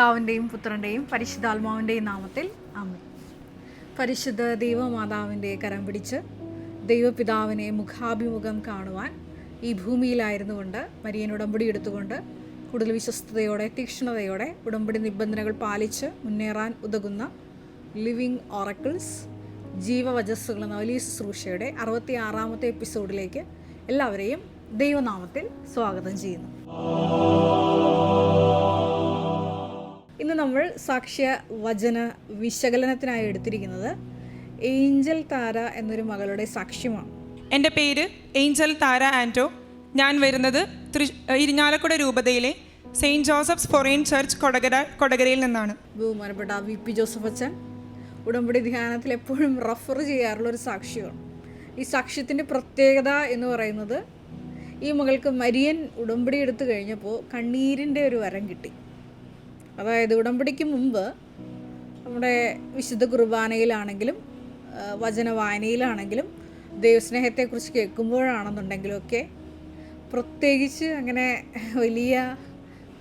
പിതാവിൻ്റെയും പുത്രൻ്റെയും പരിശുദ്ധാത്മാവിൻ്റെയും നാമത്തിൽ ആമേൻ. പരിശുദ്ധ ദൈവമാതാവിൻ്റെ കരം പിടിച്ച് ദൈവപിതാവിനെ മുഖാഭിമുഖം കാണുവാൻ ഈ ഭൂമിയിലായിരുന്നു കൊണ്ട് മരിയൻ ഉടമ്പടി എടുത്തുകൊണ്ട് കൂടുതൽ വിശ്വസ്തയോടെ തീക്ഷ്ണതയോടെ ഉടമ്പടി നിബന്ധനകൾ പാലിച്ച് മുന്നേറാൻ ഉതകുന്ന ലിവിങ് ഓറക്കിൾസ് ജീവവചസ്സുകൾ എന്ന വലിയ ശുശ്രൂഷയുടെ 66-ാമത്തെ എപ്പിസോഡിലേക്ക് എല്ലാവരെയും ദൈവനാമത്തിൽ സ്വാഗതം ചെയ്യുന്നു. ഇന്ന് നമ്മൾ സാക്ഷ്യ വചന വിശകലനത്തിനായി എടുത്തിരിക്കുന്നത് ഏഞ്ചൽ താര എന്നൊരു മകളുടെ സാക്ഷ്യമാണ്. എൻ്റെ പേര് ഏഞ്ചൽ താര ആൻറ്റോ. ഞാൻ വരുന്നത് ഇരിഞ്ഞാലക്കുട രൂപതയിലെ സെയിൻറ്റ് ജോസഫ്സ് ഫൊറൈൻ ചർച്ച് കൊടകരയിൽ നിന്നാണ്. ബഹുമാനപ്പെട്ട വി.പി. ജോസഫ് അച്ഛൻ ഉടമ്പടി ധ്യാനത്തിൽ എപ്പോഴും റെഫർ ചെയ്യാറുള്ളൊരു സാക്ഷ്യമാണ്. ഈ സാക്ഷ്യത്തിൻ്റെ പ്രത്യേകത എന്ന് പറയുന്നത് ഈ മകൾക്ക് മരിയൻ ഉടമ്പടി എടുത്തു കഴിഞ്ഞപ്പോൾ കണ്ണീരിൻ്റെ ഒരു വരം കിട്ടി. അതായത് ഉടമ്പടിക്ക് മുമ്പ് നമ്മുടെ വിശുദ്ധ കുർബാനയിലാണെങ്കിലും വചന വായനയിലാണെങ്കിലും ദൈവസ്നേഹത്തെക്കുറിച്ച് കേൾക്കുമ്പോഴാണെന്നുണ്ടെങ്കിലും ഒക്കെ പ്രത്യേകിച്ച് അങ്ങനെ വലിയ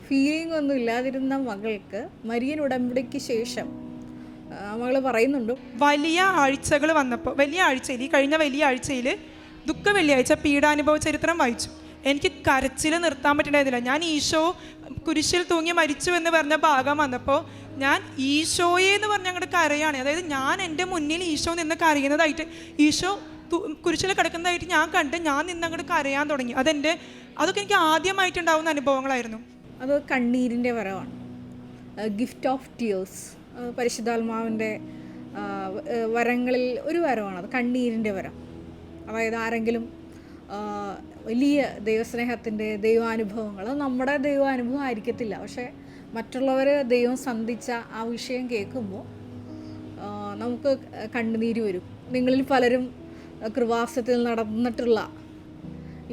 ഫീലിംഗ് ഒന്നും ഇല്ലാതിരുന്ന മകൾക്ക് മരിയൻ ഉടമ്പടിക്ക് ശേഷം മകൾ പറയുന്നുണ്ട്, വലിയ ആഴ്ചകൾ വന്നപ്പോൾ കഴിഞ്ഞ വലിയ ആഴ്ചയിൽ ദുഃഖ വെള്ളിയാഴ്ച പീഡാനുഭവ ചരിത്രം വായിച്ചു. എനിക്ക് കരച്ചിൽ നിർത്താൻ പറ്റണ്ടായിരുന്നില്ല. ഞാൻ ഈശോ കുരിശിൽ തൂങ്ങി മരിച്ചു എന്ന് പറഞ്ഞ ഭാഗം വന്നപ്പോൾ ഞാൻ ഈശോയെ എന്ന് പറഞ്ഞ് അങ്ങോട്ട് കരയാണ്. അതായത് ഞാൻ എൻ്റെ മുന്നിൽ ഈശോ നിന്ന് കരയുന്നതായിട്ട്, ഈശോ കുരിശിൽ കിടക്കുന്നതായിട്ട് ഞാൻ കണ്ട് ഞാൻ നിന്നങ്ങോട്ട് കരയാൻ തുടങ്ങി. അതൊക്കെ എനിക്ക് ആദ്യമായിട്ടുണ്ടാവുന്ന അനുഭവങ്ങളായിരുന്നു. അത് കണ്ണീരിൻ്റെ വരവാണ്, ഗിഫ്റ്റ് ഓഫ് ടീയേഴ്സ്. പരിശുദ്ധാത്മാവിൻ്റെ വരങ്ങളിൽ ഒരു വരവാണത്, കണ്ണീരിൻ്റെ വരം. അതായത് ആരെങ്കിലും വലിയ ദൈവസ്നേഹത്തിൻ്റെ ദൈവാനുഭവങ്ങൾ, നമ്മുടെ ദൈവാനുഭവം ആയിരിക്കത്തില്ല, പക്ഷേ മറ്റുള്ളവർ ദൈവം സന്ധിച്ച ആ വിഷയം കേൾക്കുമ്പോൾ നമുക്ക് കണ്ണുനീര് വരും. നിങ്ങളിൽ പലരും കൃപാസനത്തിൽ നടന്നിട്ടുള്ള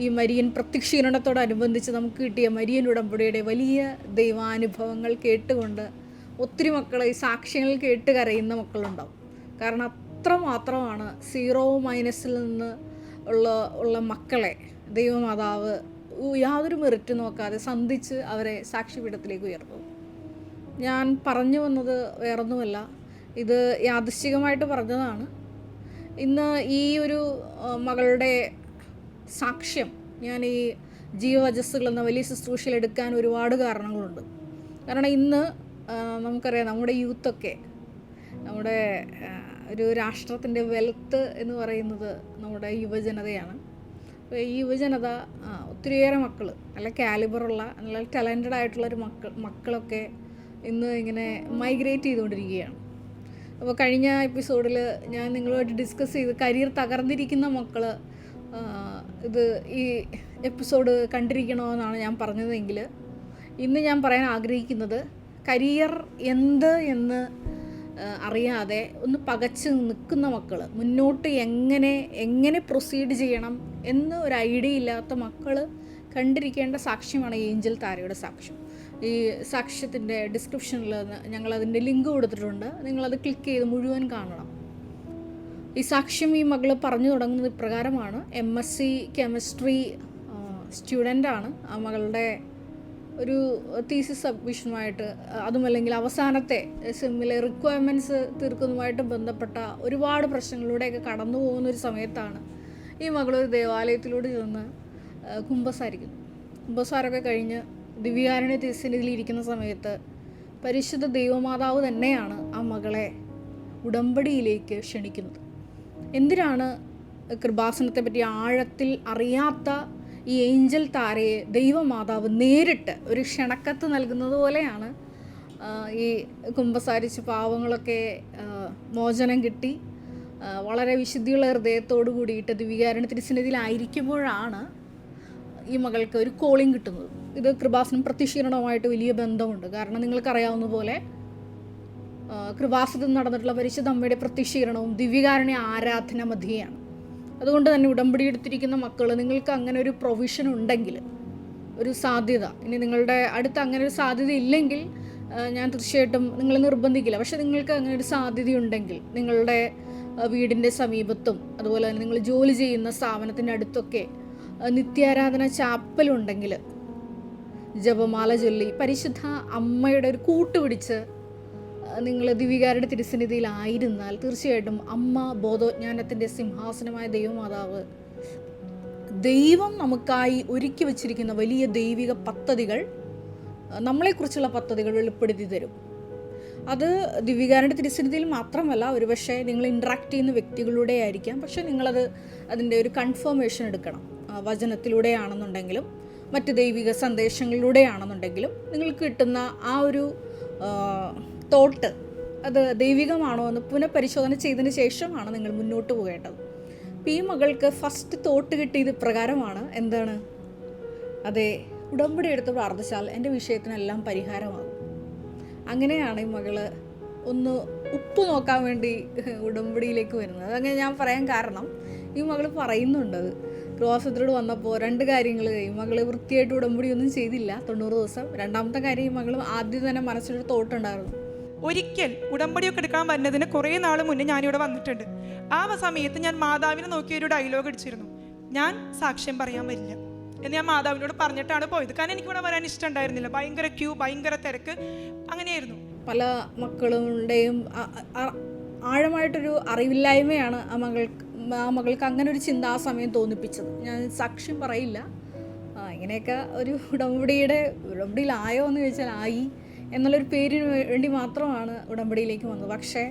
ഈ മരിയൻ പ്രത്യക്ഷീകരണത്തോടനുബന്ധിച്ച് നമുക്ക് കിട്ടിയ മരിയൻ ഉടമ്പടിയുടെ വലിയ ദൈവാനുഭവങ്ങൾ കേട്ടുകൊണ്ട് ഒത്തിരി മക്കൾ ഈ സാക്ഷ്യങ്ങൾ കേട്ട് കരയുന്ന മക്കളുണ്ടാവും. കാരണം അത്രമാത്രമാണ് സീറോ മൈനസിൽ നിന്ന് ഉള്ള മക്കളെ ദൈവമാതാവ് യാതൊരു മെറിറ്റ് നോക്കാതെ സന്ധിച്ച് അവരെ സാക്ഷ്യപീഠത്തിലേക്ക് ഉയർത്തും. ഞാൻ പറഞ്ഞു വന്നത് വേറൊന്നുമല്ല, ഇത് യാദൃശ്ചികമായിട്ട് പറഞ്ഞതാണ്. ഇന്ന് ഈ ഒരു മകളുടെ സാക്ഷ്യം ഞാൻ ഈ ജീവവചസ്സുകൾ എന്ന വലിയ ശുശ്രൂഷയിൽ എടുക്കാൻ ഒരുപാട് കാരണങ്ങളുണ്ട്. കാരണം ഇന്ന് നമുക്കറിയാം, നമ്മുടെ യൂത്തൊക്കെ, നമ്മുടെ ഒരു രാഷ്ട്രത്തിൻ്റെ വെൽത്ത് എന്ന് പറയുന്നത് നമ്മുടെ യുവജനതയാണ്. അപ്പോൾ ഈ യുവജനത ഒത്തിരിയേറെ മക്കൾ, നല്ല കാലിബറുള്ള നല്ല ടാലൻറ്റഡ് ആയിട്ടുള്ളൊരു മക്കളൊക്കെ ഇന്ന് ഇങ്ങനെ മൈഗ്രേറ്റ് ചെയ്തുകൊണ്ടിരിക്കുകയാണ്. അപ്പോൾ കഴിഞ്ഞ എപ്പിസോഡിൽ ഞാൻ നിങ്ങളുമായിട്ട് ഡിസ്കസ് ചെയ്ത് കരിയർ തകർന്നിരിക്കുന്ന മക്കൾ ഇത് ഈ എപ്പിസോഡ് കണ്ടിരിക്കണമെന്നാണ് ഞാൻ പറഞ്ഞതെങ്കിൽ ഇന്ന് ഞാൻ പറയാൻ ആഗ്രഹിക്കുന്നത്, കരിയർ എന്ത് എന്ന് അറിയാതെ ഒന്ന് പകച്ച് നിൽക്കുന്ന മക്കൾ, മുന്നോട്ട് എങ്ങനെ പ്രൊസീഡ് ചെയ്യണം എന്ന് ഒരു ഐഡിയ ഇല്ലാത്ത മക്കൾ കണ്ടിരിക്കേണ്ട സാക്ഷ്യമാണ് ഏഞ്ചൽ താരയുടെ സാക്ഷ്യം. ഈ സാക്ഷ്യത്തിൻ്റെ ഡിസ്ക്രിപ്ഷനിൽ ഞങ്ങളതിൻ്റെ ലിങ്ക് കൊടുത്തിട്ടുണ്ട്, നിങ്ങളത് ക്ലിക്ക് ചെയ്ത് മുഴുവൻ കാണണം. ഈ സാക്ഷ്യം ഈ മകൾ പറഞ്ഞു തുടങ്ങുന്നത് ഇപ്രകാരമാണ്. MSc കെമിസ്ട്രി സ്റ്റുഡൻ്റാണ്. ആ മകളുടെ ഒരു തീസിസ് സബ്മിഷനുമായിട്ട്, അതുമല്ലെങ്കിൽ അവസാനത്തെ സെമ്മിലെ റിക്വയർമെൻറ്റ്സ് തീർക്കുന്നതുമായിട്ട് ബന്ധപ്പെട്ട ഒരുപാട് പ്രശ്നങ്ങളിലൂടെയൊക്കെ കടന്നു പോകുന്നൊരു സമയത്താണ് ഈ മകളൊരു ദേവാലയത്തിലൂടെ ചെന്ന് കുമ്പസാരിക്കുന്നു. കുമ്പസാരമൊക്കെ കഴിഞ്ഞ് ദിവ്യകാരുണ്യ തിരുസന്നിധിയിലിരിക്കുന്ന സമയത്ത് പരിശുദ്ധ ദൈവമാതാവ് തന്നെയാണ് ആ മകളെ ഉടമ്പടിയിലേക്ക് ക്ഷണിക്കുന്നത്. എന്തിനാണ് കൃപാസനത്തെ പറ്റി ആഴത്തിൽ അറിയാത്ത ഈ ഏഞ്ചൽ താരയെ ദൈവമാതാവ് നേരിട്ട് ഒരു ക്ഷണക്കത്ത് നൽകുന്നത് പോലെയാണ് ഈ കുമ്പസാരിച്ച് പാവങ്ങളൊക്കെ മോചനം കിട്ടി വളരെ വിശുദ്ധിയുള്ള ഹൃദയത്തോടു കൂടിയിട്ട് ദിവ്യകാരുണ്യ തിരുസന്നിധിയിലായിരിക്കുമ്പോഴാണ് ഈ മകൾക്ക് ഒരു കോളിംഗ് കിട്ടുന്നത്. ഇത് കൃപാസനം പ്രത്യക്ഷീകരണവുമായിട്ട് വലിയ ബന്ധമുണ്ട്. കാരണം നിങ്ങൾക്കറിയാവുന്ന പോലെ കൃപാസനത്തിൽ നടന്നിട്ടുള്ള പരിശുദ്ധ അമ്മയുടെ പ്രത്യക്ഷീകരണവും ദിവ്യകാരുണ്യ ആരാധന മധ്യയാണ്. അതുകൊണ്ട് തന്നെ ഉടമ്പടി എടുത്തിരിക്കുന്ന മക്കൾ, നിങ്ങൾക്ക് അങ്ങനെ ഒരു പ്രൊവിഷൻ ഉണ്ടെങ്കിൽ, ഒരു സാധ്യത, ഇനി നിങ്ങളുടെ അടുത്ത് അങ്ങനെ ഒരു സാധ്യത ഇല്ലെങ്കിൽ ഞാൻ തീർച്ചയായിട്ടും നിങ്ങളെ നിർബന്ധിക്കില്ല, പക്ഷേ നിങ്ങൾക്ക് അങ്ങനെ ഒരു സാധ്യതയുണ്ടെങ്കിൽ നിങ്ങളുടെ വീടിൻ്റെ സമീപത്തും അതുപോലെ തന്നെ നിങ്ങൾ ജോലി ചെയ്യുന്ന സ്ഥാപനത്തിൻ്റെ അടുത്തൊക്കെ നിത്യാരാധന ചാപ്പലുണ്ടെങ്കിൽ ജപമാല ചൊല്ലി പരിശുദ്ധ അമ്മയുടെ ഒരു കൂട്ടുപിടിച്ച് നിങ്ങൾ ദിവികാരുടെ തിരുസന്നിധിയിലായിരുന്നാൽ തീർച്ചയായിട്ടും അമ്മ ബോധോജ്ഞാനത്തിൻ്റെ സിംഹാസനമായ ദൈവമാതാവ് ദൈവം നമുക്കായി ഒരുക്കി വച്ചിരിക്കുന്ന വലിയ ദൈവിക പദ്ധതികൾ, നമ്മളെക്കുറിച്ചുള്ള പദ്ധതികൾ വെളിപ്പെടുത്തി തരും. അത് ദിവികാരുടെ തിരുസന്നിധിയിൽ മാത്രമല്ല, ഒരുപക്ഷെ നിങ്ങൾ ഇൻട്രാക്ട് ചെയ്യുന്ന വ്യക്തികളുടെ ആയിരിക്കാം. പക്ഷേ നിങ്ങളത് അതിൻ്റെ ഒരു കൺഫർമേഷൻ എടുക്കണം. വചനത്തിലൂടെയാണെന്നുണ്ടെങ്കിലും മറ്റ് ദൈവിക സന്ദേശങ്ങളിലൂടെയാണെന്നുണ്ടെങ്കിലും നിങ്ങൾക്ക് കിട്ടുന്ന ആ ഒരു തോട്ട് അത് ദൈവികമാണോ എന്ന് പുനഃപരിശോധന ചെയ്തതിന് ശേഷമാണ് നിങ്ങൾ മുന്നോട്ട് പോകേണ്ടത്. അപ്പോൾ ഈ മകൾക്ക് ഫസ്റ്റ് തോട്ട് കിട്ടിയത് പ്രകാരമാണ്. എന്താണ്? അതെ, ഉടമ്പടി എടുത്ത് പ്രാർത്ഥിച്ചാൽ എൻ്റെ വിഷയത്തിനെല്ലാം പരിഹാരമാകും. അങ്ങനെയാണ് ഈ മകള് ഒന്ന് ഉപ്പ് നോക്കാൻ വേണ്ടി ഉടമ്പടിയിലേക്ക് വരുന്നത്. അതങ്ങനെ ഞാൻ പറയാൻ കാരണം, ഈ മകൾ പറയുന്നുണ്ട് ക്രോസത്തിലോട് വന്നപ്പോൾ 2 കാര്യങ്ങൾ. ഈ മകൾ വൃത്തിയായിട്ട് ഉടമ്പടി ഒന്നും ചെയ്തില്ല 90 ദിവസം. രണ്ടാമത്തെ കാര്യം, ഈ മകൾ ആദ്യം തന്നെ മനസ്സിലൊരു തോട്ടുണ്ടായിരുന്നു. ഒരിക്കൽ ഉടമ്പടിയൊക്കെ എടുക്കാൻ വരുന്നതിന് കുറേ നാൾ മുന്നേ ഞാനിവിടെ വന്നിട്ടുണ്ട്. ആ സമയത്ത് ഞാൻ മാതാവിനെ നോക്കിയൊരു ഡയലോഗ് അടിച്ചിരുന്നു, ഞാൻ സാക്ഷ്യം പറയാൻ വരില്ല എന്ന് ഞാൻ മാതാവിനോട് പറഞ്ഞിട്ടാണ് പോയത്. കാരണം എനിക്കിവിടെ വരാൻ ഇഷ്ടമുണ്ടായിരുന്നില്ല. ഭയങ്കര ക്യൂ, ഭയങ്കര തിരക്ക്, അങ്ങനെയായിരുന്നു. പല മക്കളുടെയും ആഴമായിട്ടൊരു അറിവില്ലായ്മയാണ് ആ മകൾക്ക് അങ്ങനെ ഒരു ചിന്ത ആ സമയം തോന്നിപ്പിച്ചത്. ഞാൻ സാക്ഷ്യം പറയില്ല, ഇങ്ങനെയൊക്കെ ഒരു ഉടമ്പടിയിലായോ എന്ന് ചോദിച്ചാൽ ആയി എന്നുള്ളൊരു പേരിന് വേണ്ടി മാത്രമാണ് ഉടമ്പടിയിലേക്ക് വന്നത്. പക്ഷേ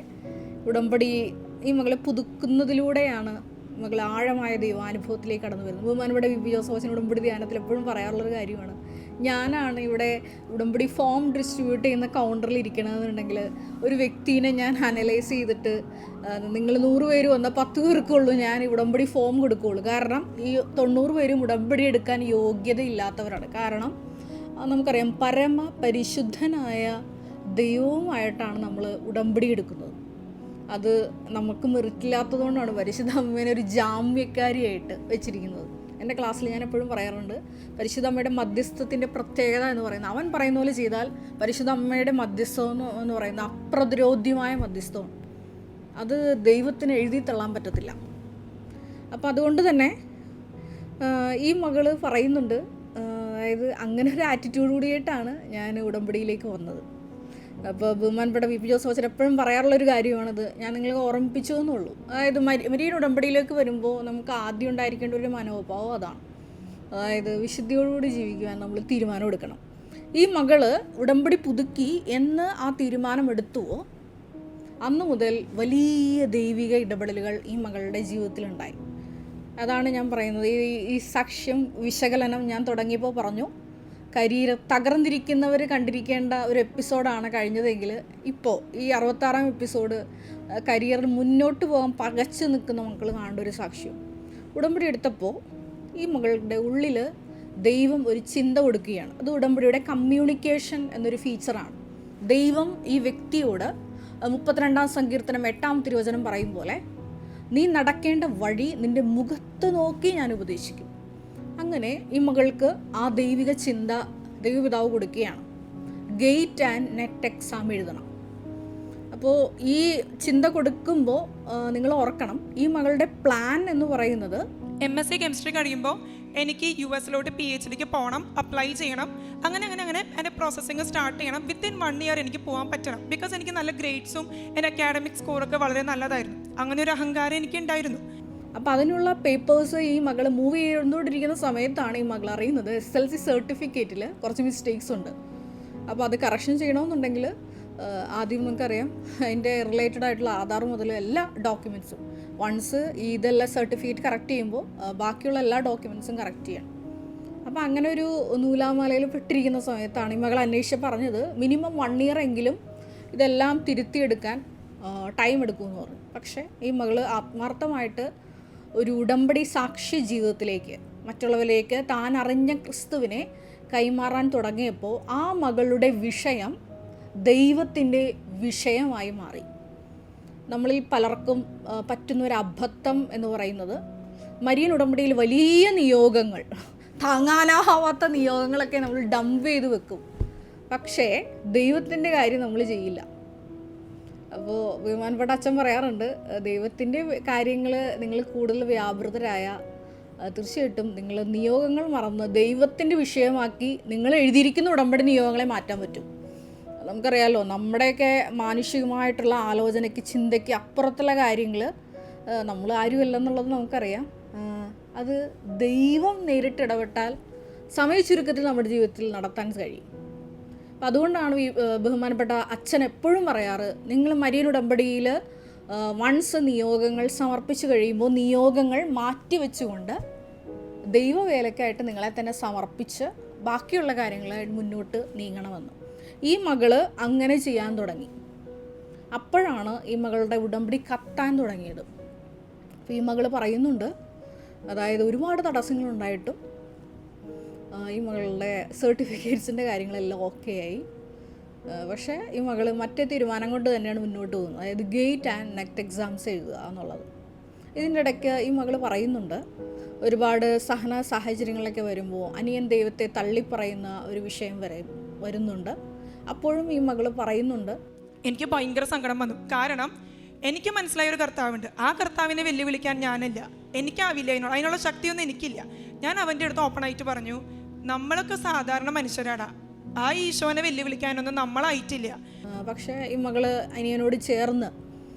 ഉടമ്പടി ഈ മകളെ പുതുക്കുന്നതിലൂടെയാണ് മകൾ ആഴമായ ദൈവാനുഭവത്തിലേക്ക് കടന്നു വരുന്നത്. ബഹുമാനപ്പെട്ട വി.പി. ജോസഫ് അച്ഛൻ ഉടമ്പടി ധ്യാനത്തിൽ എപ്പോഴും പറയാറുള്ളൊരു കാര്യമാണ്, ഞാനാണ് ഇവിടെ ഉടമ്പടി ഫോം ഡിസ്ട്രിബ്യൂട്ട് ചെയ്യുന്ന കൗണ്ടറിൽ ഇരിക്കണമെന്നുണ്ടെങ്കിൽ ഒരു വ്യക്തിനെ ഞാൻ അനലൈസ് ചെയ്തിട്ട് നിങ്ങൾ 100 പേര് വന്നാൽ 10 പേർക്കുള്ളൂ ഞാൻ ഉടമ്പടി ഫോം കൊടുക്കുകയുള്ളൂ. കാരണം ഈ 90 പേരും ഉടമ്പടി എടുക്കാൻ യോഗ്യതയില്ലാത്തവരാണ്. കാരണം നമുക്കറിയാം, പരമ പരിശുദ്ധനായ ദൈവവുമായിട്ടാണ് നമ്മൾ ഉടമ്പടി എടുക്കുന്നത്. അത് നമുക്ക് മെറിറ്റില്ലാത്തതുകൊണ്ടാണ് പരിശുദ്ധ അമ്മേനെ ഒരു ജാമ്യക്കാരിയായിട്ട് വെച്ചിരിക്കുന്നത്. എൻ്റെ ക്ലാസ്സിൽ ഞാൻ എപ്പോഴും പറയാറുണ്ട്, പരിശുദ്ധ അമ്മയുടെ മധ്യസ്ഥത്തിൻ്റെ പ്രത്യേകത എന്ന് പറയുന്നത്, അവൻ പറയുന്ന പോലെ ചെയ്താൽ പരിശുദ്ധ അമ്മയുടെ മധ്യസ്ഥം എന്ന് പറയുന്നത് അപ്രതിരോധ്യമായ മധ്യസ്ഥമാണ്. അത് ദൈവത്തിന് എഴുതി തള്ളാൻ പറ്റത്തില്ല. അപ്പോൾ അതുകൊണ്ട് തന്നെ ഈ മകള് പറയുന്നുണ്ട്, അതായത് അങ്ങനെ ഒരു ആറ്റിറ്റ്യൂഡ് കൂടിയിട്ടാണ് ഞാൻ ഉടമ്പടിയിലേക്ക് വന്നത്. അപ്പോൾ ബഹുമാനപ്പെട്ട വി.പി. ജോസഫ് അച്ഛൻ എപ്പോഴും പറയാറുള്ളൊരു കാര്യമാണത്, ഞാൻ നിങ്ങൾക്ക് ഓർമ്മിപ്പിച്ചു എന്നുള്ളൂ. അതായത് മരിയൻ ഉടമ്പടിയിലേക്ക് വരുമ്പോൾ നമുക്ക് ആദ്യം ഉണ്ടായിരിക്കേണ്ട ഒരു മനോഭാവം അതാണ്. അതായത് വിശുദ്ധിയോടുകൂടി ജീവിക്കുവാൻ നമ്മൾ തീരുമാനം എടുക്കണം. ഈ മകള് ഉടമ്പടി പുതുക്കി എന്ന് ആ തീരുമാനം എടുത്തുവോ അന്നു മുതൽ വലിയ ദൈവിക ഇടപെടലുകൾ ഈ മകളുടെ ജീവിതത്തിലുണ്ടായി. അതാണ് ഞാൻ പറയുന്നത്. ഈ സാക്ഷ്യം വിശകലനം ഞാൻ തുടങ്ങിയപ്പോൾ പറഞ്ഞു, തകർന്നിരിക്കുന്നവർ കണ്ടിരിക്കേണ്ട ഒരു എപ്പിസോഡാണ് കഴിഞ്ഞതെങ്കിൽ ഇപ്പോൾ ഈ 66-ാം എപ്പിസോഡ് കരിയറിൽ മുന്നോട്ട് പോകാൻ പകച്ചു നിൽക്കുന്ന മക്കൾ കാണേണ്ട ഒരു സാക്ഷ്യം. ഉടമ്പടി എടുത്തപ്പോൾ ഈ മകളുടെ ഉള്ളിൽ ദൈവം ഒരു ചിന്ത കൊടുക്കുകയാണ്. അത് ഉടമ്പടിയുടെ കമ്മ്യൂണിക്കേഷൻ എന്നൊരു ഫീച്ചറാണ്. ദൈവം ഈ വ്യക്തിയോട് 32-ാം സങ്കീർത്തനം 8-ാം തിരുവചനം പറയും പോലെ, നീ നടക്കേണ്ട വഴി നിൻ്റെ മുഖത്ത് നോക്കി ഞാൻ ഉപദേശിക്കും. അങ്ങനെ ഈ മകൾക്ക് ആ ദൈവിക ചിന്ത ദൈവപിതാവ് കൊടുക്കുകയാണ്. ഗേറ്റ് ആൻഡ് നെറ്റ് എക്സാം എഴുതണം. അപ്പോൾ ഈ ചിന്ത കൊടുക്കുമ്പോൾ നിങ്ങൾ ഓർക്കണം, ഈ മകളുടെ പ്ലാൻ എന്ന് പറയുന്നത് MSc കെമിസ്ട്രി കഴിയുമ്പോൾ എനിക്ക് US PhDക്ക് പോകണം, അപ്ലൈ ചെയ്യണം, അങ്ങനെ എൻ്റെ പ്രോസസ്സിങ് സ്റ്റാർട്ട് ചെയ്യണം. വിത്തിൻ 1 ഇയർ എനിക്ക് പോകാൻ പറ്റണം. ബിക്കോസ് എനിക്ക് നല്ല ഗ്രേഡ്സും എൻ്റെ അക്കാഡമിക് സ്കോറൊക്കെ വളരെ നല്ലതായിരുന്നു. അങ്ങനെ ഒരു അഹങ്കാരം എനിക്ക് ഉണ്ടായിരുന്നു. അപ്പോൾ അതിനുള്ള പേപ്പേഴ്സ് ഈ മകൾ മൂവ് ചെയ്തുകൊണ്ടിരിക്കുന്ന സമയത്താണ് ഈ മകൾ അറിയുന്നത് SLC സർട്ടിഫിക്കറ്റിൽ കുറച്ച് മിസ്റ്റേക്സ് ഉണ്ട്. അപ്പോൾ അത് കറക്ഷൻ ചെയ്യണമെന്നുണ്ടെങ്കിൽ ആദ്യം നമുക്കറിയാം അതിൻ്റെ റിലേറ്റഡ് ആയിട്ടുള്ള ആധാർ മുതൽ എല്ലാ ഡോക്യുമെൻറ്റ്സും വൺസ് ഇതെല്ലാം സർട്ടിഫിക്കറ്റ് കറക്റ്റ് ചെയ്യുമ്പോൾ ബാക്കിയുള്ള എല്ലാ ഡോക്യുമെൻറ്റ്സും കറക്റ്റ് ചെയ്യണം. അപ്പോൾ അങ്ങനെ ഒരു നൂലാമാലയിൽ പെട്ടിരിക്കുന്ന സമയത്താണ് ഈ മകൾ അന്വേഷിച്ച് പറഞ്ഞത് മിനിമം 1 ഇയർ എങ്കിലും ഇതെല്ലാം തിരുത്തിയെടുക്കാൻ ടൈം എടുക്കുമെന്ന് പറഞ്ഞു. പക്ഷേ ഈ മകൾ ആത്മാർത്ഥമായിട്ട് ഒരു ഉടമ്പടി സാക്ഷ്യ ജീവിതത്തിലേക്ക്, മറ്റുള്ളവരിലേക്ക് താൻ അറിഞ്ഞ ക്രിസ്തുവിനെ കൈമാറാൻ തുടങ്ങിയപ്പോൾ ആ മകളുടെ വിഷയം ദൈവത്തിൻ്റെ വിഷയമായി മാറി. നമ്മളിൽ പലർക്കും പറ്റുന്നൊരു അബദ്ധം എന്ന് പറയുന്നത്, മരിയൻ ഉടമ്പടിയിൽ വലിയ നിയോഗങ്ങൾ, താങ്ങാനാവാത്ത നിയോഗങ്ങളൊക്കെ നമ്മൾ ഡംപ് ചെയ്ത് വെക്കും. പക്ഷേ ദൈവത്തിൻ്റെ കാര്യം നമ്മൾ ചെയ്യില്ല. അപ്പോൾ ബഹുമാനപ്പെട്ട അച്ഛൻ പറയാറുണ്ട്, ദൈവത്തിൻ്റെ കാര്യങ്ങൾ നിങ്ങൾ കൂടുതൽ വ്യാപൃതരായ തീർച്ചയായിട്ടും നിങ്ങൾ നിയോഗങ്ങൾ മറന്ന് ദൈവത്തിൻ്റെ വിഷയമാക്കി നിങ്ങൾ എഴുതിയിരിക്കുന്ന ഉടമ്പടി നിയോഗങ്ങളെ മാറ്റാൻ പറ്റും. നമുക്കറിയാമല്ലോ, നമ്മുടെയൊക്കെ മാനുഷികമായിട്ടുള്ള ആലോചനയ്ക്ക് ചിന്തയ്ക്ക് അപ്പുറത്തുള്ള കാര്യങ്ങൾ നമ്മൾ ആരുമല്ലെന്നുള്ളത് നമുക്കറിയാം. അത് ദൈവം നേരിട്ട് ഇടപെട്ടാൽ സമയ ചുരുക്കത്തിൽ നമ്മുടെ ജീവിതത്തിൽ നടത്താൻ കഴിയും. അപ്പം അതുകൊണ്ടാണ് ഈ ബഹുമാനപ്പെട്ട അച്ഛൻ എപ്പോഴും പറയാറ്, നിങ്ങൾ മരിയൻ ഉടമ്പടിയിൽ വൺസ് നിയോഗങ്ങൾ സമർപ്പിച്ചു കഴിയുമ്പോൾ നിയോഗങ്ങൾ മാറ്റിവെച്ചുകൊണ്ട് ദൈവവേലയ്ക്കായിട്ട് നിങ്ങളെ തന്നെ സമർപ്പിച്ച് ബാക്കിയുള്ള കാര്യങ്ങളായിട്ട് മുന്നോട്ട് നീങ്ങണമെന്ന്. ഈ മകള് അങ്ങനെ ചെയ്യാൻ തുടങ്ങി. അപ്പോഴാണ് ഈ മകളുടെ ഉടമ്പടി കത്താൻ തുടങ്ങിയത്. അപ്പോൾ ഈ മകൾ പറയുന്നുണ്ട്, അതായത് ഒരുപാട് തടസ്സങ്ങളുണ്ടായിട്ടും ഈ മകളുടെ സർട്ടിഫിക്കറ്റ്സിൻ്റെ കാര്യങ്ങളെല്ലാം ഓക്കെ ആയി. പക്ഷേ ഈ മകൾ മറ്റേ തീരുമാനം കൊണ്ട് തന്നെയാണ് മുന്നോട്ട് പോകുന്നത്, അതായത് ഗേറ്റ് ആൻഡ് നെറ്റ് എക്സാംസ് എഴുതുക എന്നുള്ളത്. ഇതിൻ്റെ ഇടയ്ക്ക് ഈ മകൾ പറയുന്നുണ്ട്, ഒരുപാട് സഹന സാഹചര്യങ്ങളൊക്കെ വരുമ്പോൾ അനിയൻ ദൈവത്തെ തള്ളിപ്പറയുന്ന ഒരു വിഷയം വരെ വരുന്നുണ്ട്. അപ്പോഴും ഈ മകൾ പറയുന്നുണ്ട്, എനിക്ക് ഭയങ്കര സങ്കടം വന്നു. കാരണം എനിക്ക് മനസ്സിലായ ഒരു കർത്താവുണ്ട്. ആ കർത്താവിനെ വെല്ലുവിളിക്കാൻ ഞാനില്ല, എനിക്കാവില്ല, അതിനുള്ള ശക്തിയൊന്നും എനിക്കില്ല. ഞാൻ അവൻ്റെ അടുത്ത് ഓപ്പണായിട്ട് പറഞ്ഞു, നമ്മളൊക്കെ സാധാരണ മനുഷ്യരാടാ, ആ ഈശോനെ വെല്ലുവിളിക്കാനൊന്നും നമ്മളായിട്ടില്ല. പക്ഷേ ഈ മകള് അനിയനോട് ചേർന്ന്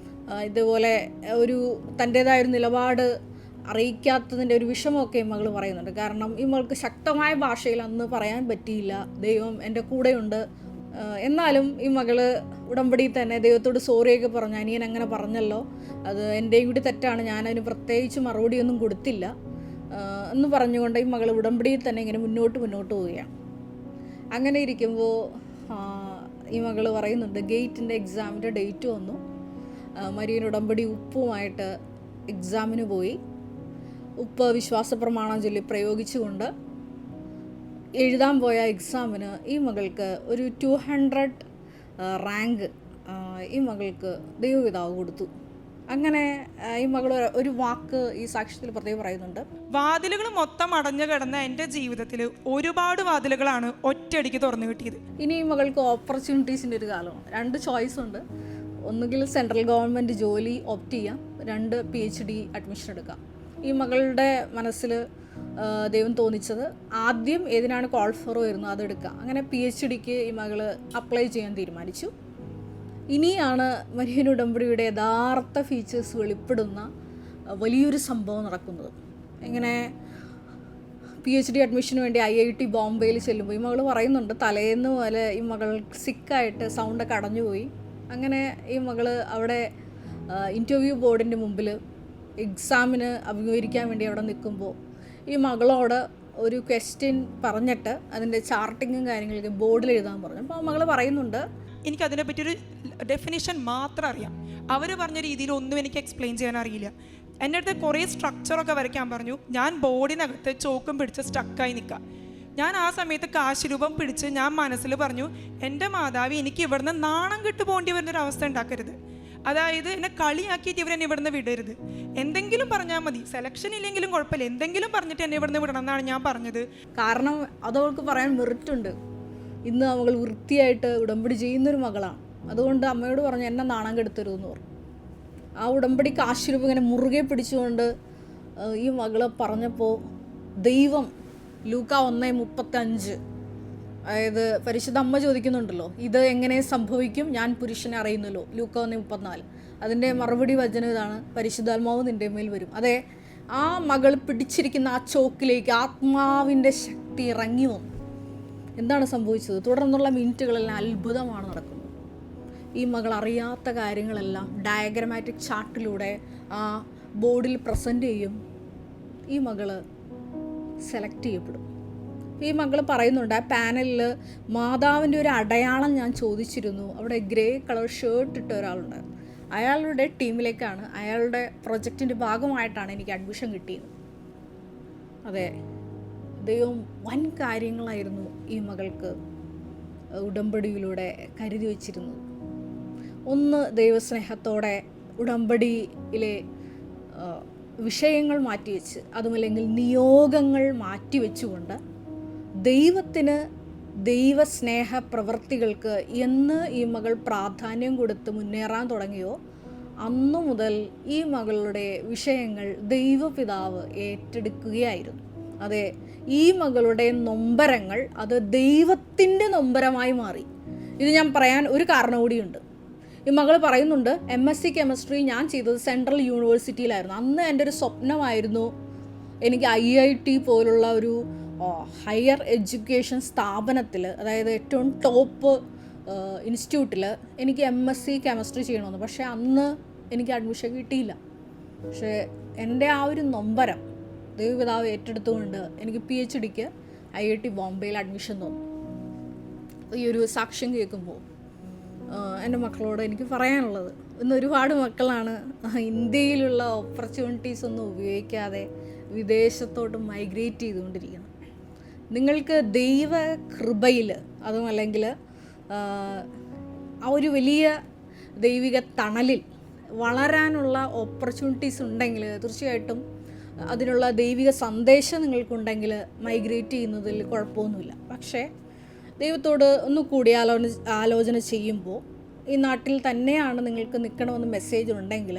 ഇതുപോലെ ഒരു തൻ്റേതായൊരു നിലപാട് അറിയിക്കാത്തതിൻ്റെ ഒരു വിഷമമൊക്കെ ഈ മകൾ പറയുന്നുണ്ട്. കാരണം ഈ മകൾക്ക് ശക്തമായ ഭാഷയിൽ അന്ന് പറയാൻ പറ്റിയില്ല, ദൈവം എൻ്റെ കൂടെയുണ്ട്. എന്നാലും ഈ മകള് ഉടമ്പടി തന്നെ ദൈവത്തോട് സോറിയൊക്കെ പറഞ്ഞു, അനിയൻ അങ്ങനെ പറഞ്ഞല്ലോ, അത് എൻ്റെയും കൂടി തെറ്റാണ്, ഞാനതിന് പ്രത്യേകിച്ച് മറുപടിയൊന്നും കൊടുത്തില്ല എന്ന് പറഞ്ഞുകൊണ്ട് ഈ മകൾ ഉടമ്പടിയിൽ തന്നെ ഇങ്ങനെ മുന്നോട്ട് പോവുകയാണ്. അങ്ങനെ ഇരിക്കുമ്പോൾ ഈ മകൾ പറയുന്നുണ്ട്, ഗേറ്റിൻ്റെ എക്സാമിൻ്റെ ഡേറ്റ് വന്നു. മരിയൻ ഉടമ്പടി ഉപ്പുമായിട്ട് എക്സാമിന് പോയി. ഉപ്പ് വിശ്വാസ പ്രമാണം ചൊല്ലി പ്രയോഗിച്ചുകൊണ്ട് എഴുതാൻ പോയ എക്സാമിന് ഈ മകൾക്ക് ഒരു 200 റാങ്ക് ഈ മകൾക്ക് ദൈവപിതാവ് കൊടുത്തു. അങ്ങനെ ഈ മകൾ ഒരു വാക്ക് ഈ സാക്ഷ്യത്തിൽ പ്രത്യേകം പറയുന്നുണ്ട്, വാതിലുകൾ മൊത്തം അടഞ്ഞു കിടന്ന എൻ്റെ ജീവിതത്തിൽ ഒരുപാട് വാതിലുകളാണ് ഒറ്റയടിക്ക് തുറന്നു കിട്ടിയത്. ഇനി ഈ മകൾക്ക് ഓപ്പർച്യൂണിറ്റീസിൻ്റെ ഒരു കാലമാണ്. 2 ചോയ്സ് ഉണ്ട്. ഒന്നുകിൽ സെൻട്രൽ ഗവൺമെൻറ് ജോലി ഓപ്റ്റ് ചെയ്യാം, 2 PhD അഡ്മിഷൻ എടുക്കാം. ഈ മകളുടെ മനസ്സിൽ ദൈവം തോന്നിച്ചത് ആദ്യം ഏതിനാണ് കോൾ ഫോർ വരുന്നത് അതെടുക്കാം. അങ്ങനെ PhDക്ക് ഈ മകൾ അപ്ലൈ ചെയ്യാൻ തീരുമാനിച്ചു. ഇനിയാണ് മരിയൻ ഉടമ്പടിയുടെ യഥാർത്ഥ ഫീച്ചേഴ്സ് വെളിപ്പെടുന്ന വലിയൊരു സംഭവം നടക്കുന്നത്. ഇങ്ങനെ PhD അഡ്മിഷന് വേണ്ടി IIT ബോംബെയിൽ ചെല്ലുമ്പോൾ ഈ മകൾ പറയുന്നുണ്ട്, തലേന്ന് പോലെ ഈ മകൾ സിക്കായിട്ട് സൗണ്ടൊക്കെ അടഞ്ഞുപോയി. അങ്ങനെ ഈ മകൾ അവിടെ ഇൻ്റർവ്യൂ ബോർഡിൻ്റെ മുമ്പിൽ എക്സാമിന് അഭിമുഖീകരിക്കാൻ വേണ്ടി അവിടെ നിൽക്കുമ്പോൾ ഈ മകളോട് ഒരു ക്വസ്റ്റ്യൻ പറഞ്ഞിട്ട് അതിൻ്റെ ചാർട്ടിങ്ങും കാര്യങ്ങളൊക്കെ ബോർഡിൽ എഴുതാൻ പറഞ്ഞു. അപ്പോൾ ആ മകൾ പറയുന്നുണ്ട്, എനിക്കതിനെ പറ്റിയൊരു ഡെഫിനിഷൻ മാത്രം അറിയാം, അവർ പറഞ്ഞ രീതിയിൽ ഒന്നും എനിക്ക് എക്സ്പ്ലെയിൻ ചെയ്യാൻ അറിയില്ല. എൻ്റെ അടുത്ത് കുറേ സ്ട്രക്ചറൊക്കെ വരയ്ക്കാൻ പറഞ്ഞു. ഞാൻ ബോർഡിനകത്ത് ചോക്കും പിടിച്ച് സ്റ്റക്കായി നിൽക്കാം. ഞാൻ ആ സമയത്ത് കാശുരൂപം പിടിച്ച് ഞാൻ മനസ്സിൽ പറഞ്ഞു, എൻ്റെ മാതാവി എനിക്ക് ഇവിടുന്ന് നാണം കെട്ട് പോകേണ്ടി വരുന്നൊരവസ്ഥ ഉണ്ടാക്കരുത്. അതായത് എന്നെ കളിയാക്കിയിട്ട് ഇവരെന്നെ ഇവിടുന്ന് വിടരുത്. എന്തെങ്കിലും പറഞ്ഞാൽ മതി, സെലക്ഷൻ ഇല്ലെങ്കിലും കുഴപ്പമില്ല, എന്തെങ്കിലും പറഞ്ഞിട്ട് എന്നെ ഇവിടുന്ന് വിടണം എന്നാണ് ഞാൻ പറഞ്ഞത്. കാരണം അതവൾക്ക് പറയാൻ മെറിറ്റുണ്ട്. ഇന്ന് അവൾ വൃത്തിയായിട്ട് ഉടമ്പടി ചെയ്യുന്നൊരു മകളാണ്. അതുകൊണ്ട് അമ്മയോട് പറഞ്ഞു, എന്നെ നാണം കെടുത്തരുതെന്ന് പറഞ്ഞു. ആ ഉടമ്പടി കാശുരൂപം ഇങ്ങനെ മുറുകെ പിടിച്ചുകൊണ്ട് ഈ മകളെ പറഞ്ഞപ്പോൾ ദൈവം ലൂക്ക 1:35, അതായത് പരിശുദ്ധ അമ്മ ചോദിക്കുന്നുണ്ടല്ലോ, ഇത് എങ്ങനെ സംഭവിക്കും, ഞാൻ പുരുഷനെ അറിയുന്നല്ലോ, ലൂക്ക 1:34. അതിൻ്റെ മറുപടി വചനം ഇതാണ്, പരിശുദ്ധാത്മാവ് നിൻ്റെ മേൽ വരും. അതെ, ആ മകൾ പിടിച്ചിരിക്കുന്ന ആ ചോക്കിലേക്ക് ആത്മാവിൻ്റെ ശക്തി ഇറങ്ങി വന്നു. എന്താണ് സംഭവിച്ചത്? തുടർന്നുള്ള മിനിറ്റുകളെല്ലാം അത്ഭുതമാണ് നടക്കുന്നത്. ഈ മകൾ അറിയാത്ത കാര്യങ്ങളെല്ലാം ഡയഗ്രമാറ്റിക് ചാർട്ടിലൂടെ ആ ബോർഡിൽ പ്രസൻറ്റ് ചെയ്യും. ഈ മകൾ സെലക്ട് ചെയ്യപ്പെടും. ഈ മകൾ പറയുന്നുണ്ട്, ആ പാനലിൽ മാതാവിൻ്റെ ഒരു അടയാളം ഞാൻ ചോദിച്ചിരുന്നു. അവിടെ ഗ്രേ കളർ ഷർട്ട് ഇട്ട ഒരാളുണ്ട്. അയാളുടെ ടീമിലേക്കാണ്, അയാളുടെ പ്രൊജക്റ്റിൻ്റെ ഭാഗമായിട്ടാണ് എനിക്ക് അഡ്മിഷൻ കിട്ടിയത്. അതെ, ദൈവം വൻ കാര്യങ്ങളായിരുന്നു ഈ മകൾക്ക് ഉടമ്പടിയിലൂടെ കരുതി വച്ചിരുന്നത്. ഒന്ന്, ദൈവസ്നേഹത്തോടെ ഉടമ്പടിയിലെ വിഷയങ്ങൾ മാറ്റിവെച്ച്, അതുമല്ലെങ്കിൽ നിയോഗങ്ങൾ മാറ്റിവെച്ചുകൊണ്ട് ദൈവത്തിന്, ദൈവസ്നേഹ പ്രവൃത്തികൾക്ക് എന്ന് ഈ മകൾ പ്രാധാന്യം കൊടുത്ത് മുന്നേറാൻ തുടങ്ങിയോ അന്നു മുതൽ ഈ മകളുടെ വിഷയങ്ങൾ ദൈവപിതാവ് ഏറ്റെടുക്കുകയായിരുന്നു. അതെ, ഈ മകളുടെ നൊമ്പരങ്ങൾ അത് ദൈവത്തിൻ്റെ നൊമ്പരമായി മാറി. ഇത് ഞാൻ പറയാൻ ഒരു കാരണം കൂടിയുണ്ട്. ഈ മകൾ പറയുന്നുണ്ട്, MSc കെമിസ്ട്രി ഞാൻ ചെയ്തത് സെൻട്രൽ യൂണിവേഴ്സിറ്റിയിലായിരുന്നു. അന്ന് എൻ്റെ ഒരു സ്വപ്നമായിരുന്നു എനിക്ക് IIT പോലുള്ള ഒരു ഹയർ എഡ്യൂക്കേഷൻ സ്ഥാപനത്തിൽ, അതായത് ഏറ്റവും ടോപ്പ് ഇൻസ്റ്റിറ്റ്യൂട്ടിൽ എനിക്ക് MSc കെമിസ്ട്രി ചെയ്യണമെന്ന്. പക്ഷേ അന്ന് എനിക്ക് അഡ്മിഷൻ കിട്ടിയില്ല. പക്ഷേ എൻ്റെ ആ ഒരു നൊമ്പരം ദൈവപിതാവ് ഏറ്റെടുത്തുകൊണ്ട് എനിക്ക് PhDക്ക് IIT ബോംബെയിൽ അഡ്മിഷൻ തന്നു. ഈ ഒരു സാക്ഷ്യം കേൾക്കുമ്പോൾ എൻ്റെ മക്കളോട് എനിക്ക് പറയാനുള്ളത്, ഇന്ന് ഒരുപാട് മക്കളാണ് ഇന്ത്യയിലുള്ള ഓപ്പർച്യൂണിറ്റീസ് ഒന്നും ഉപയോഗിക്കാതെ വിദേശത്തോട്ട് മൈഗ്രേറ്റ് ചെയ്തുകൊണ്ടിരിക്കുന്നത്. നിങ്ങൾക്ക് ദൈവ കൃപയിൽ, അതും അല്ലെങ്കിൽ ആ ഒരു വലിയ ദൈവിക തണലിൽ വളരാനുള്ള ഓപ്പർച്യൂണിറ്റീസ് ഉണ്ടെങ്കിൽ തീർച്ചയായിട്ടും അതിനുള്ള ദൈവിക സന്ദേശം നിങ്ങൾക്കുണ്ടെങ്കിൽ മൈഗ്രേറ്റ് ചെയ്യുന്നതിൽ കുഴപ്പമൊന്നുമില്ല. പക്ഷേ ദൈവത്തോട് ഒന്ന് കൂടി ആലോചന ചെയ്യുമ്പോൾ ഈ നാട്ടിൽ തന്നെയാണ് നിങ്ങൾക്ക് നിൽക്കണമെന്ന് മെസ്സേജ് ഉണ്ടെങ്കിൽ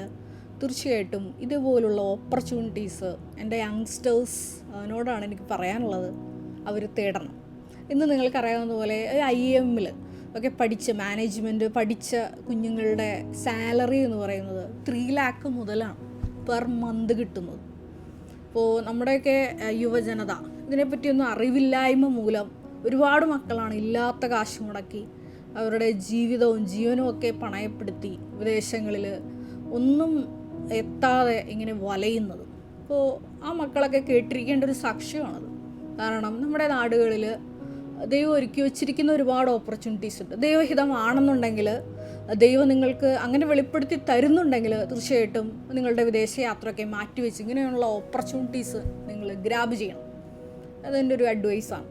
തീർച്ചയായിട്ടും ഇതുപോലുള്ള ഓപ്പർച്യൂണിറ്റീസ് എൻ്റെ യങ്സ്റ്റേഴ്സിനോടാണ് എനിക്ക് പറയാനുള്ളത്. അവർ തേടണം. ഇന്ന് നിങ്ങൾക്കറിയാവുന്ന പോലെ IIM ഒക്കെ പഠിച്ച മാനേജ്മെൻറ്റ് പഠിച്ച കുഞ്ഞുങ്ങളുടെ സാലറി എന്ന് പറയുന്നത് 3 lakh മുതലാണ് പെർ മന്ത് കിട്ടുന്നത്. അപ്പോൾ നമ്മുടെയൊക്കെ യുവജനത ഇതിനെപ്പറ്റിയൊന്നും അറിവില്ലായ്മ മൂലം ഒരുപാട് മക്കളാണ് ഇല്ലാത്ത കാശ് മുടക്കി അവരുടെ ജീവിതവും ജീവനും ഒക്കെ പണയപ്പെടുത്തി വിദേശങ്ങളിൽ ഒന്നും എത്താതെ ഇങ്ങനെ വലയുന്നത്. അപ്പോൾ ആ മക്കളൊക്കെ കേട്ടിരിക്കേണ്ട ഒരു സാക്ഷ്യമാണത്. കാരണം നമ്മുടെ നാടുകളിൽ ദൈവം ഒരുക്കി വച്ചിരിക്കുന്ന ഒരുപാട് ഓപ്പർച്യൂണിറ്റീസ് ഉണ്ട്. ദൈവഹിതമാണെന്നുണ്ടെങ്കിൽ, ദൈവം നിങ്ങൾക്ക് അങ്ങനെ വെളിപ്പെടുത്തി തരുന്നുണ്ടെങ്കിൽ തീർച്ചയായിട്ടും നിങ്ങളുടെ വിദേശ യാത്രയൊക്കെ മാറ്റിവെച്ച് ഇങ്ങനെയുള്ള ഓപ്പർച്യൂണിറ്റീസ് നിങ്ങൾ ഗ്രാബ് ചെയ്യണം. അതെൻ്റെ ഒരു അഡ്വൈസാണ്.